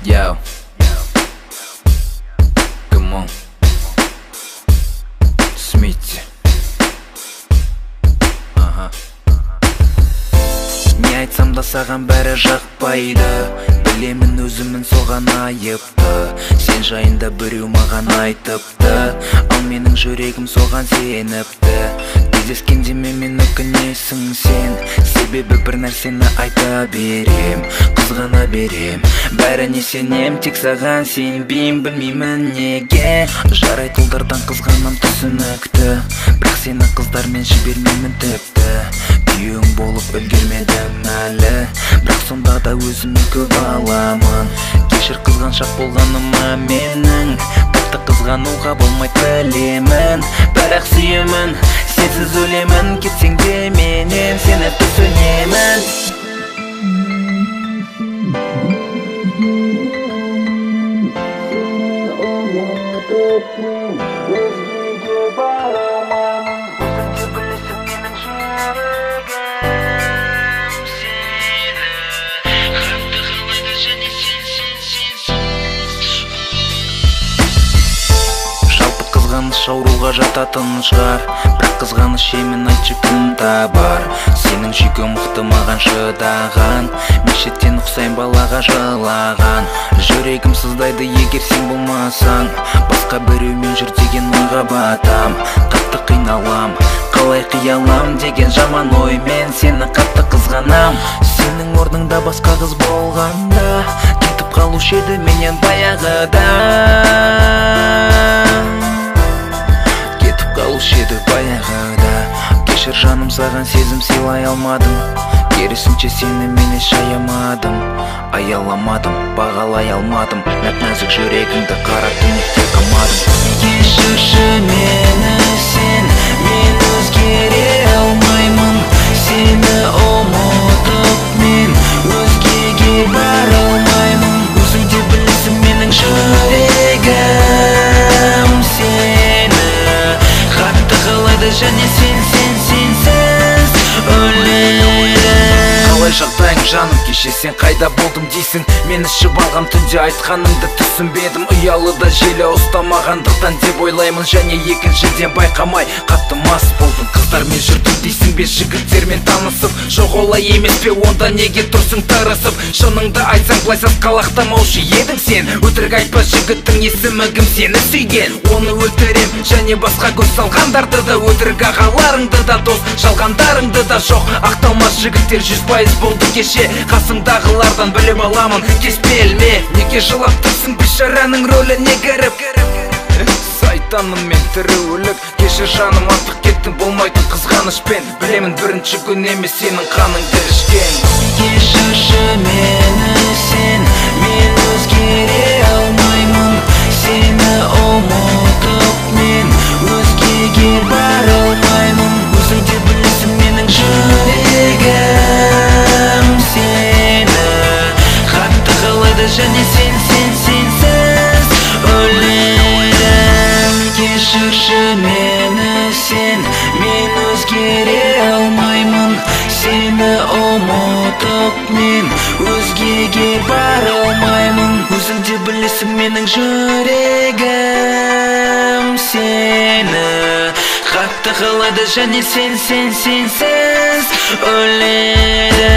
Yo, come on, Смитти. Не айтсам да саған бәрі жақпайды. Білемін өзімін соған айыпты. Сен жайында біреу маған айтыпты, ал менің жүрегім соған сеніпті. Кездескенде мен өкінесің сен, себебі бір нәрсені айта берем, қызғана берем. Бәріне сенем, тек саған сенбеймін, білмеймін неге. Жарайтылдардан қызғанам түсінікті, бірақ сені қыздармен жібермеймін тіпті. Күйеуің болып үлгермедім әлі, бірақ сонда да өзіме көп аламын. Кешір қызғаншақ болғаныма менің, қатты қызғануға болмайды білемін, бірақ сүйемін, сенсіз өлемін. Кетсең де менен сені түсінемін. Өзгеге бара алмаймын, өзіңде білесің менің жүрегім сені қатты қалайды және жалпы қызғаныш ауруға жататын шығар, бірақ қызғаныш емін айтшы кім табар. Сенің жүйкең мықты маған шыдаған, мешіттен ұқсайын балаға жылаған. Жүрегім сыздайды егер сен болмасаң, басқа біреумен жүр деген ойға батам. Қатты қиналам, қалай қиялам деген жаман оймен сені қатты қызғанам. Сенің орныңда басқа қыз болғанда кетіп қалушы еді менен баяғыда, кетіп қалушы еді баяғыда. Кешір жаным, саған сезім сыйлай алмадым, керісінше сені мен еш аямадым, аяламадым, бағалай алмадым. Нәп-нәзік жүрегіңді қара түнекте қамадым. Кешірші мені сен, мен өзгере алмаймын, сені ұмытып мен өзгеге бара алмаймын. Өзің де білесің менің жүрегім сені қатты қалайды және сенсіз өледі. Қалай жағдайың жаным, кеше сен қайда болдым дейсің? Мен ішіп алғам түнде айтқаныңды түсінбедім. Ұялыда желі ұстамағандықтан деп ойлаймын, және екіншіден байқамай қатты мас болдым. Қыздармен жүрдім дейсің бе, жігіттермен танысып? Жоқ олай емес пе, онда неге тұрсың тырысып? Шыныңды айтсаң былай сасқалақтамаушы едің сен. Өтірік айтпа, жігіттің есімі кім сені сүйген? Оны өлтірем және басқа көз салғандарды да, өтірік ағаларыңды да, дос жалғандарыңды да. Жоқ ақталмас жігіттер 100% болды кеше, қасыңдағылардан біліп аламын, кеспелме. Неге жылап тұрсың, бейшараның рөліне кіріп? Сайтаным мен тірі өлік, кеше жаным артық кеттің, болмайтын қызғанышпен. Білемін бірінші күн емес сенің қаныңды ішкен. Кешірші мені сен, мен өзгере алмаймын, сені ұмытып мен өзгеге бара алмаймын. Өзің де білесің менің жүрегім сені қатты қалайды және сенсіз өледі. Кешірші мені сен, мен өзгере алмаймын, сені ұмытып мен өзгеге бара алмаймын. Өзің де білесің менің жүрегім сені қатты қалайды және сенсіз өледі.